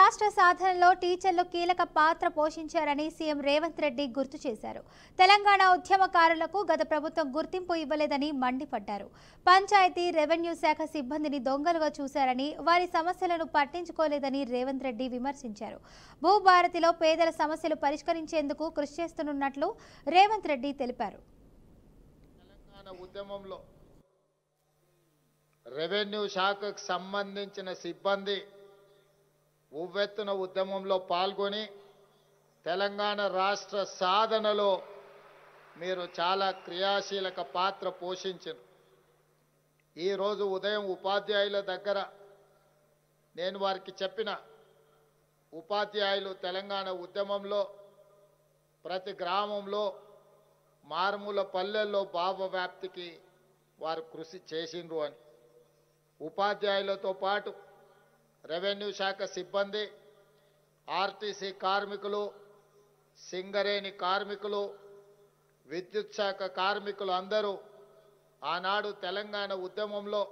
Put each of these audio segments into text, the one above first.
రాష్ట్ర సాధనలో టీచర్లు కీలక పాత్ర పోషించారని సీఎం రేవంత్ రెడ్డి గుర్తు చేశారు. తెలంగాణ ఉద్యమకారులకు గత ప్రభుత్వం గుర్తింపు ఇవ్వలేదని మండిపడ్డారు. పంచాయతీ రెవెన్యూ శాఖ సిబ్బందిని దొంగలుగా చూశారని, వారి సమస్యలను పట్టించుకోలేదని రేవంత్ రెడ్డి విమర్శించారు. భూభారతిలో పేదల సమస్యలు పరిష్కరించేందుకు కృషి చేస్తున్నట్లు రేవంత్ రెడ్డి తెలిపారు. ఉద్యమంలో రెవెన్యూ శాఖకు సంబంధించిన సిబ్బంది ఉవ్వెత్తున ఉద్యమంలో పాల్గొని తెలంగాణ రాష్ట్ర సాధనలో మీరు చాలా క్రియాశీలక పాత్ర పోషించారు. ఈరోజు ఉదయం ఉపాధ్యాయుల దగ్గర నేను వారికి చెప్పిన, ఉపాధ్యాయులు తెలంగాణ ఉద్యమంలో ప్రతి గ్రామంలో మారుమూల పల్లెల్లో భావ వ్యాప్తికి వారు కృషి చేసిండ్రు అని. ఉపాధ్యాయులతో పాటు రెవెన్యూ శాఖ సిబ్బంది, ఆర్టీసీ కార్మికులు, సింగరేణి కార్మికులు, విద్యుత్ శాఖ కార్మికులు అందరూ ఆనాడు తెలంగాణ ఉద్యమంలో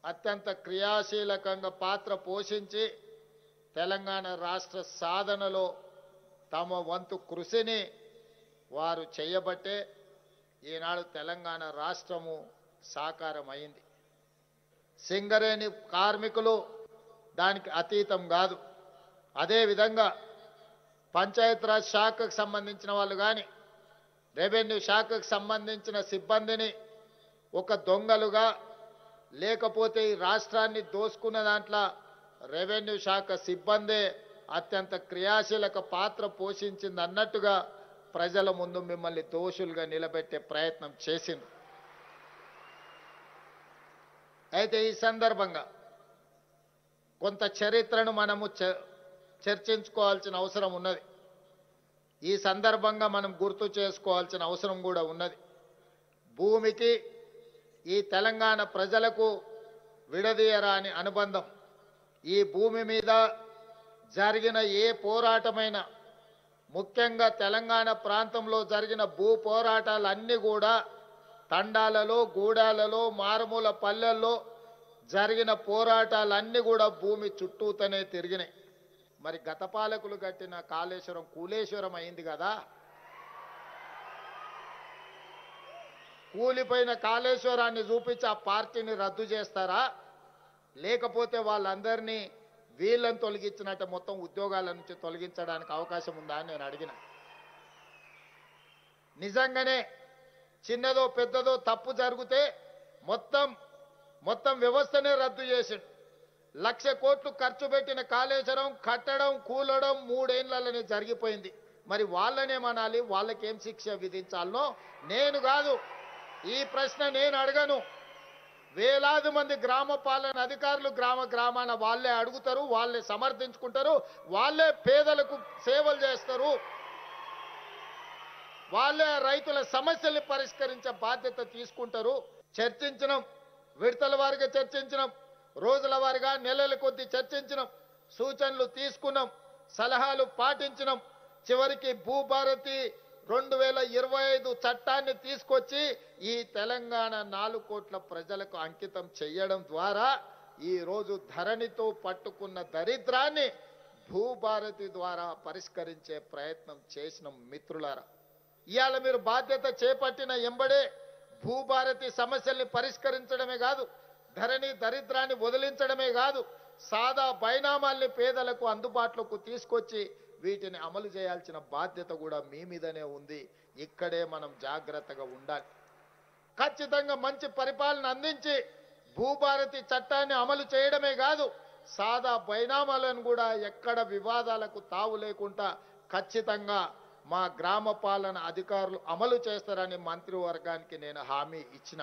అత్యంత క్రియాశీలకంగా పాత్ర పోషించి తెలంగాణ రాష్ట్ర సాధనలో తమ వంతు కృషిని వారు చేయబట్టే ఈనాడు తెలంగాణ రాష్ట్రము సాకారమైంది. సింగరేణి కార్మికులు దానికి అతీతం కాదు. అదేవిధంగా పంచాయతీరాజ్ శాఖకు సంబంధించిన వాళ్ళు కానీ, రెవెన్యూ శాఖకు సంబంధించిన సిబ్బందిని ఒక దొంగలుగా, లేకపోతే ఈ రాష్ట్రాన్ని దోసుకున్న దాంట్లో రెవెన్యూ శాఖ సిబ్బందే అత్యంత క్రియాశీలక పాత్ర పోషించింది అన్నట్టుగా ప్రజల ముందు మిమ్మల్ని దోషులుగా నిలబెట్టే ప్రయత్నం చేసింది. అయితే ఈ సందర్భంగా కొంత చరిత్రను మనము చర్చించుకోవాల్సిన అవసరం ఉన్నది. ఈ సందర్భంగా మనం గుర్తు చేసుకోవాల్సిన అవసరం కూడా ఉన్నది. భూమికి ఈ తెలంగాణ ప్రజలకు విడదీయరాని అనుబంధం. ఈ భూమి మీద జరిగిన ఏ పోరాటమైనా, ముఖ్యంగా తెలంగాణ ప్రాంతంలో జరిగిన భూ పోరాటాలన్నీ కూడా తండాలలో, గూడాలలో, మారుమూల పల్లెల్లో జరిగిన పోరాటాలన్నీ కూడా భూమి చుట్టూతోనే తిరిగినాయి. మరి గత పాలకులు కట్టిన కాళేశ్వరం కూలేశ్వరం అయింది కదా. కూలిపోయిన కాళేశ్వరాన్ని చూపించి ఆ పార్టీని రద్దు చేస్తారా, లేకపోతే వాళ్ళందరినీ వీళ్ళని తొలగించినట్టు మొత్తం ఉద్యోగాల నుంచి తొలగించడానికి అవకాశం ఉందా అని నేను అడిగిన. నిజంగానే చిన్నదో పెద్దదో తప్పు జరిగితే మొత్తం వ్యవస్థనే రద్దు చేసిండు. 1,00,000 కోట్లు ఖర్చు పెట్టిన కాళేశ్వరం కట్టడం, కూలడం 3 ఏళ్లలోనే జరిగిపోయింది. మరి వాళ్ళనేమనాలి, వాళ్ళకేం శిక్ష విధించాలనో నేను కాదు, ఈ ప్రశ్న నేను అడగను. వేలాది మంది గ్రామ పాలన అధికారులు గ్రామాన వాళ్ళే అడుగుతారు, వాళ్ళే సమర్థించుకుంటారు, వాళ్ళే పేదలకు సేవలు చేస్తారు, వాళ్ళే రైతుల సమస్యల్ని పరిష్కరించే బాధ్యత తీసుకుంటారు. చర్చించడం, విడతల వారిగా చర్చించడం, రోజుల వారిగా నెలల కొద్దీ చర్చించడం, సూచనలు తీసుకున్నాం, సలహాలు పాటించడం, చివరికి భూభారతి 2025 చట్టాన్ని తీసుకొచ్చి ఈ తెలంగాణ 4 కోట్ల ప్రజలకు అంకితం చేయడం ద్వారా ఈ రోజు ధరణితో పట్టుకున్న దరిద్రాన్ని భూభారతి ద్వారా పరిష్కరించే ప్రయత్నం చేసిన మిత్రులారా, ఇవాళ మీరు బాధ్యత చేపట్టిన ఎంబడే భూభారతి సమస్యల్ని పరిష్కరించడమే కాదు, ధరణి దరిద్రాన్ని వదిలించడమే కాదు, సాదా బైనామాల్ని పేదలకు అందుబాటులోకి తీసుకొచ్చి వీటిని అమలు చేయాల్సిన బాధ్యత కూడా మీ మీదనే ఉంది. ఇక్కడే మనం జాగ్రత్తగా ఉండాలి. ఖచ్చితంగా మంచి పరిపాలన అందించి భూభారతి చట్టాన్ని అమలు చేయడమే కాదు, సాదా బైనామాలను కూడా ఎక్కడ వివాదాలకు తావు లేకుండా ఖచ్చితంగా మా గ్రామ పాలన అధికారులు అమలు చేస్తారని మంత్రివర్గానికి నేను హామీ ఇచ్చిన.